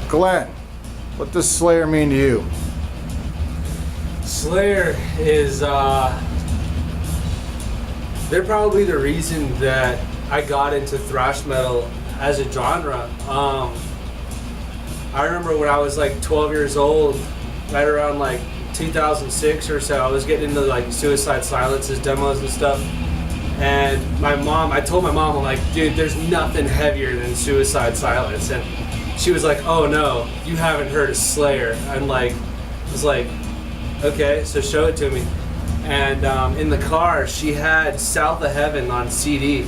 Glenn, what does Slayer mean to you? Slayer is, they're probably the reason that I got into thrash metal as a genre. I remember when I was like 12 years old, right around like 2006 or so, I was getting into like Suicide Silence's demos and stuff. And I told my mom, I'm like, dude, there's nothing heavier than Suicide Silence. And she was like, oh no, you haven't heard of Slayer. And like, I was like, okay, so show it to me. And in the car, she had South of Heaven on CD.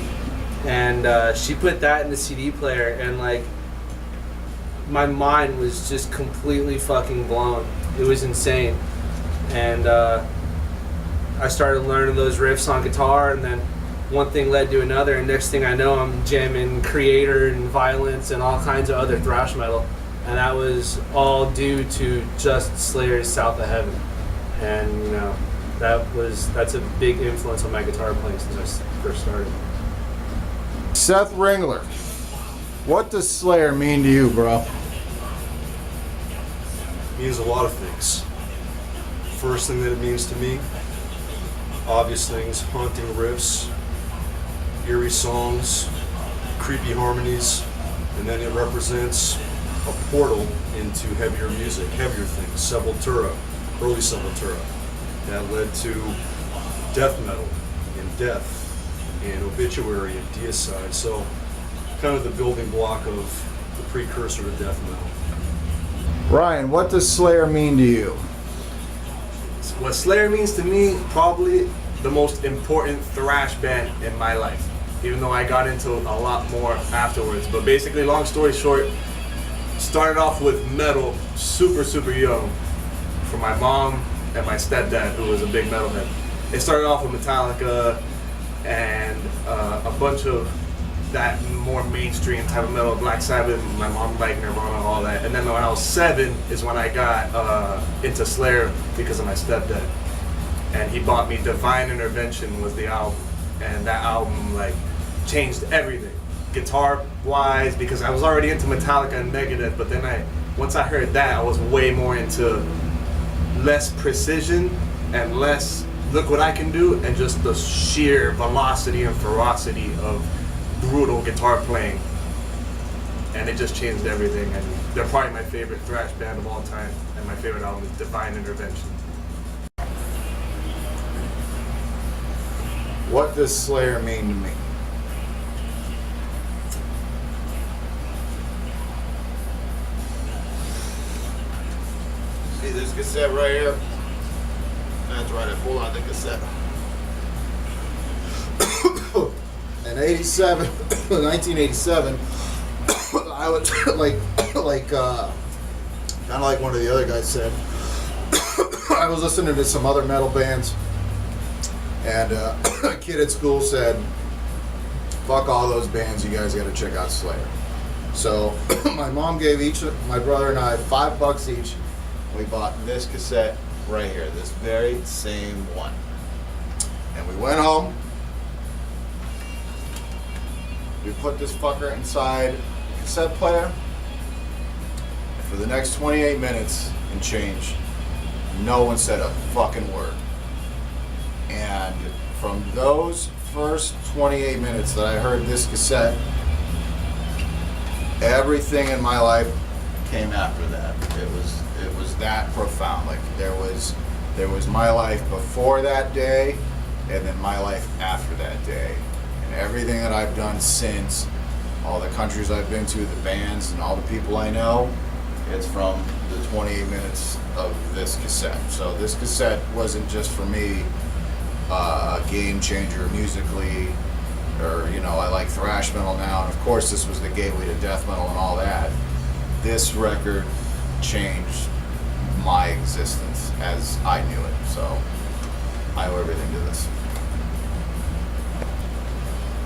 And she put that in the CD player, and like, my mind was just completely fucking blown. It was insane. And I started learning those riffs on guitar, and then one thing led to another, and next thing I know, I'm jamming Creator and Violence and all kinds of other thrash metal. And that was all due to just Slayer's South of Heaven. And you know, that's a big influence on my guitar playing since I first started. Seth Ringler, what does Slayer mean to you, bro? It means a lot of things. First thing that it means to me, obvious things, haunting riffs, eerie songs, creepy harmonies, and then it represents a portal into heavier music, heavier things, Sepultura, early Sepultura, that led to death metal and Death and Obituary and Deicide. So kind of the building block of the precursor to death metal. Ryan, what does Slayer mean to you? What Slayer means to me, probably the most important thrash band in my life, even though I got into a lot more afterwards. But basically, long story short, started off with metal super young from my mom and my stepdad, who was a big metalhead. It started off with Metallica and a bunch of that more mainstream type of metal, Black Sabbath, my mom liked Nirvana, all that. And then when I was 7 is when I got into Slayer because of my stepdad. And he bought me Divine Intervention was the album. And that album like changed everything. Guitar wise, because I was already into Metallica and Megadeth, but then once I heard that, I was way more into less precision and less look what I can do, and just the sheer velocity and ferocity of brutal guitar playing. And it just changed everything, and they're probably my favorite thrash band of all time, and my favorite album is Divine Intervention. What does Slayer mean to me? See this cassette right here? That's right, I pulled out the cassette. In 1987, I would kind of like one of the other guys said, I was listening to some other metal bands, and a kid at school said, fuck all those bands, you guys gotta check out Slayer. So my mom gave my brother and I $5 each. We bought this cassette right here, this very same one. And we went home. We put this fucker inside a cassette player. And for the next 28 minutes and change, no one said a fucking word. And from those first 28 minutes that I heard this cassette, everything in my life came after that. It was that profound. Like there was my life before that day, and then my life after that day, and everything that I've done since, all the countries I've been to, the bands, and all the people I know, it's from the 28 minutes of this cassette. So this cassette wasn't just for me a game changer musically, or I like thrash metal now, and of course this was the gateway to death metal and all that. This record changed my existence as I knew it, so I owe everything to this.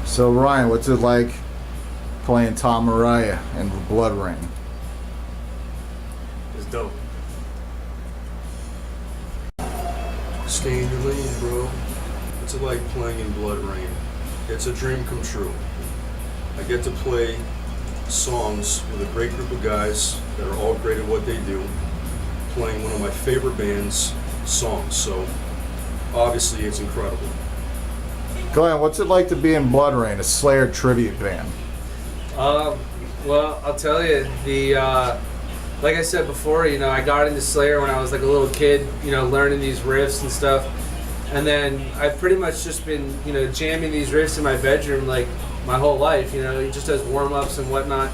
So Ryan, what's it like playing Tom Araya in Blood Rain? It's dope. Stay in your lane, bro. It's like playing in Blood Rain. It's a dream come true. I get to play songs with a great group of guys that are all great at what they do, playing one of my favorite bands' songs. So obviously it's incredible. Glenn, what's it like to be in Blood Rain, a Slayer tribute band? Well, I'll tell you, like I said before, you know, I got into Slayer when I was like a little kid, you know, learning these riffs and stuff. And then I've pretty much just been, you know, jamming these riffs in my bedroom like my whole life, you know, just as warm-ups and whatnot.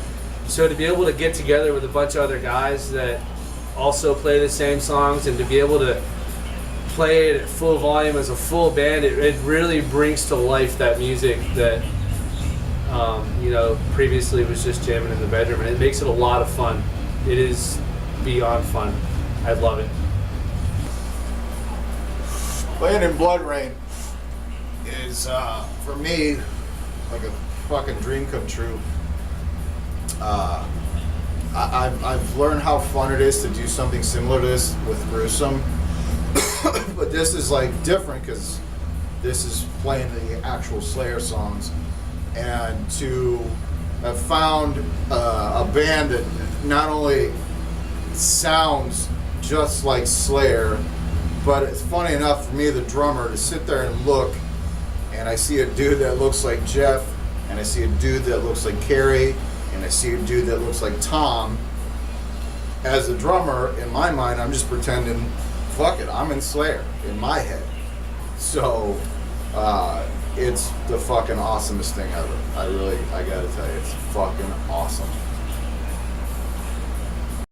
So to be able to get together with a bunch of other guys that also play the same songs and to be able to play it at full volume as a full band, it really brings to life that music that, you know, previously was just jamming in the bedroom. And it makes it a lot of fun. It is beyond fun. I love it. Playing in Blood Rain is, for me, like a fucking dream come true. I've learned how fun it is to do something similar to this with Gruesome, but this is like different because this is playing the actual Slayer songs, and to have found a band that not only sounds just like Slayer, but it's funny enough for me, the drummer, to sit there and look, and I see a dude that looks like Jeff, and I see a dude that looks like Kerry, and I see a dude that looks like Tom. As a drummer, in my mind, I'm just pretending, fuck it, I'm in Slayer, in my head. So, it's the fucking awesomest thing ever. I gotta tell you, it's fucking awesome.